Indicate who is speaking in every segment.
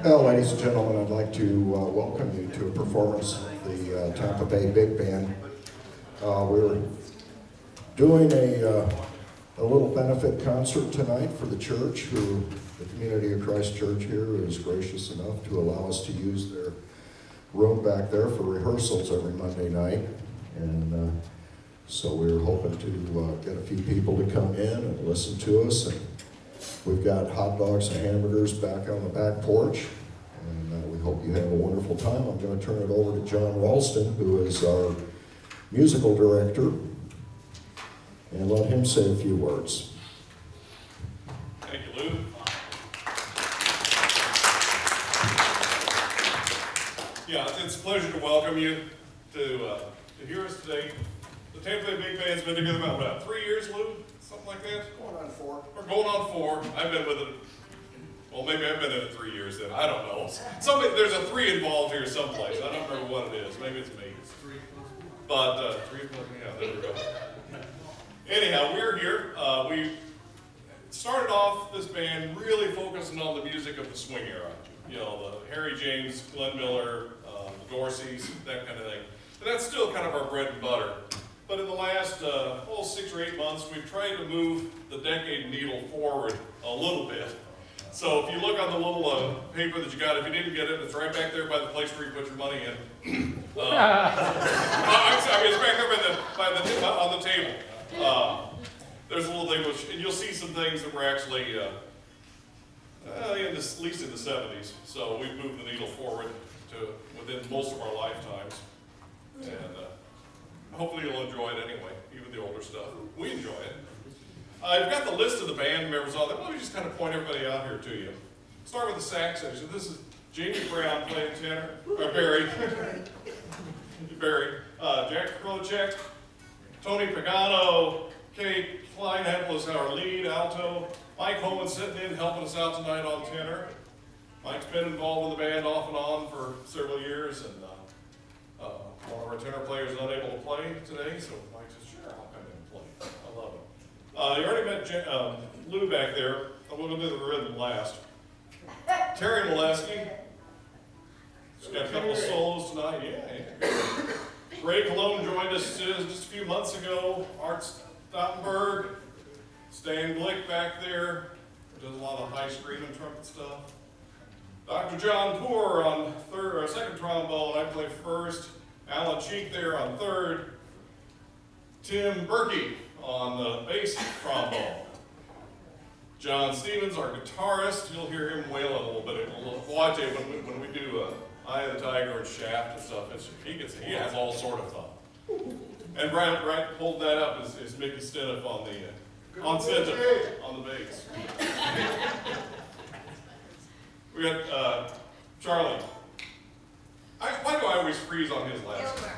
Speaker 1: Well, ladies and gentlemen, I'd like to welcome you to a performance of the Tampa Bay Big Band. We're doing a little benefit concert tonight for the church, who the Community of Christ Church here is gracious enough to allow us to use their room back there for rehearsals every Monday night. And so we're hoping to get a few people to come in and listen to us. And we've got hot dogs and hamburgers back on the back porch, and we hope you have a wonderful time. I'm going to turn it over to John Ralston, who is our musical director, and let him say a few words.
Speaker 2: Thank you, Lou. Yeah, it's a pleasure to welcome you to hear us today. The Tampa Bay Big Band's been together about 3 years, Lou? Something like that?
Speaker 3: Going on 4.
Speaker 2: We're going on 4. I've been with it, well, maybe I've been in it 3 years then. I don't know. There's a 3 involved here someplace. I don't remember what it is. Maybe it's me. But 3 o'clock, yeah, there we go. Anyhow, we're here. We started off this band really focusing on the music of the swing era. You know, the Harry James, Glenn Miller, the Dorseys, that kind of thing. And that's still kind of our bread and butter. But in the last 6 or 8 months, we've tried to move the decade needle forward a little bit. So if you look on the little paper that you got, if you didn't get it, it's right back there by the place where you put your money in. I'm sorry, it's back there on the table. There's a little thing, and you'll see some things that were actually at least in the 70s. So we've moved the needle forward to within most of our lifetimes. And hopefully you'll enjoy it anyway, even the older stuff. We enjoy it. I've got the list of the band members on there. Let me just kind of point everybody out here to you. Start with the sax section. This is Jamie Brown playing tenor, or Barry. Jack Krocek, Tony Pagano, Kate Kleinhepel is our lead alto. Mike Holman sitting in, helping us out tonight on tenor. Mike's been involved with the band off and on for several years, and one of our tenor players is unable to play today, so Mike says, sure, I'll come in and play. I love it. You already met Lou back there. We'll do the rhythm last. Terry Molesky. She's got a couple of solos tonight. Yeah. Ray Cologne joined us just a few months ago. Art Stottenberg. Stan Glick back there. Does a lot of high scream and trumpet stuff. Dr. John Poor on second trombone. I play first. Alan Cheek there on third. Tim Berkey on the bass trombone. John Stevens, our guitarist. You'll hear him wailing a little bit. Watch it when we do Eye of the Tiger and Shaft and stuff. He has all sort of fun. And right hold that up is Mickey Steniff on the bass. We got Charlie. Why do I always freeze on his last name?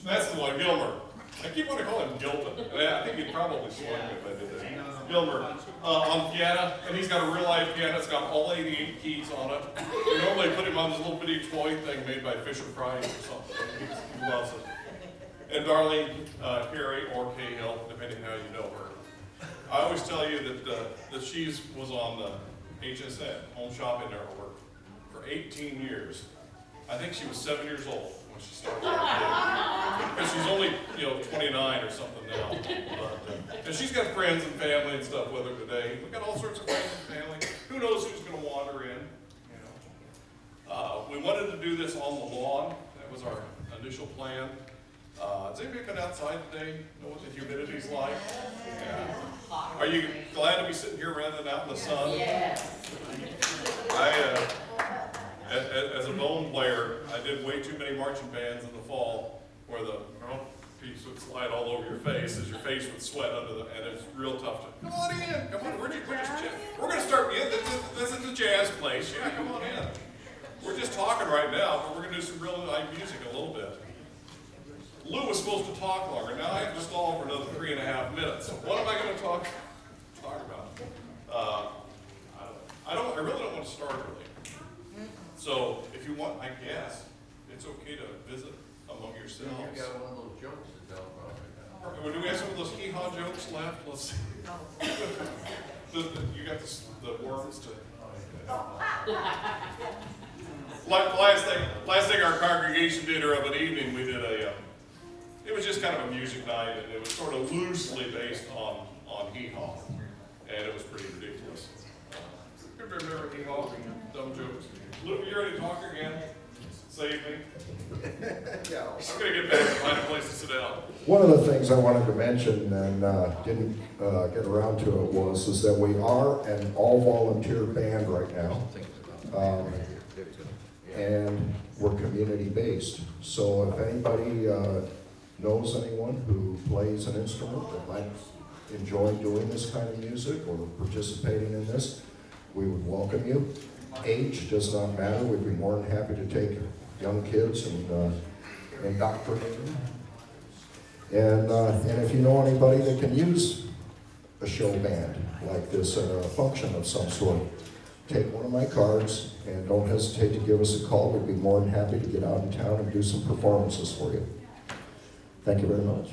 Speaker 2: That's the one, Gilmer. I keep wanting to call him Gilpin. I think he'd probably swing me if I did that. Gilmer on piano, and he's got a real life piano. It's got all 88 keys on it. We normally put him on this little bitty toy thing made by Fisher Price or something. He loves it. And Darlene Carey or Cahill, depending how you know her. I always tell you that she was on HSN, Home Shopping Network, for 18 years. I think she was 7 years old when she started. Because she's only 29 or something now. But, and she's got friends and family and stuff with her today. We've got all sorts of friends and family. Who knows who's going to wander in? We wanted to do this on the lawn. That was our initial plan. Has anybody been outside today? Know what the humidity's like? Yeah. Are you glad to be sitting here rather than out in the sun?
Speaker 4: Yes.
Speaker 2: As a bone player, I did way too many marching bands in the fall where the piece would slide all over your face as your face would sweat and it's real tough to, come on in, come on, we're going to start, this is the jazz place, yeah, come on in. We're just talking right now, but we're going to do some real live music a little bit. Lou was supposed to talk longer, now I have to stall for another 3.5 minutes. So what am I going to talk about? I really don't want to start early. So if you want, I guess, it's okay to visit among yourselves.
Speaker 3: You've got one of those jokes to tell, probably.
Speaker 2: Do we have some of those hee-haw jokes left? Let's see. You got the worms to. Last thing our congregation did of an evening, we did it was just kind of a music night, and it was sort of loosely based on hee-haw, and it was pretty ridiculous. You remember hee-haw, dumb jokes? Luke, you ready to talk again? Save me.
Speaker 1: Yeah.
Speaker 2: I'm gonna get back and find a place to sit down.
Speaker 1: One of the things I wanted to mention and didn't get around to it is that we are an all-volunteer band right now. And we're community-based. So if anybody knows anyone who plays an instrument that might enjoy doing this kind of music or participating in this, we would welcome you. Age does not matter. We'd be more than happy to take young kids and indoctrinate them. And if you know anybody that can use a show band like this at a function of some sort, take one of my cards and don't hesitate to give us a call. We'd be more than happy to get out in town and do some performances for you. Thank you very much.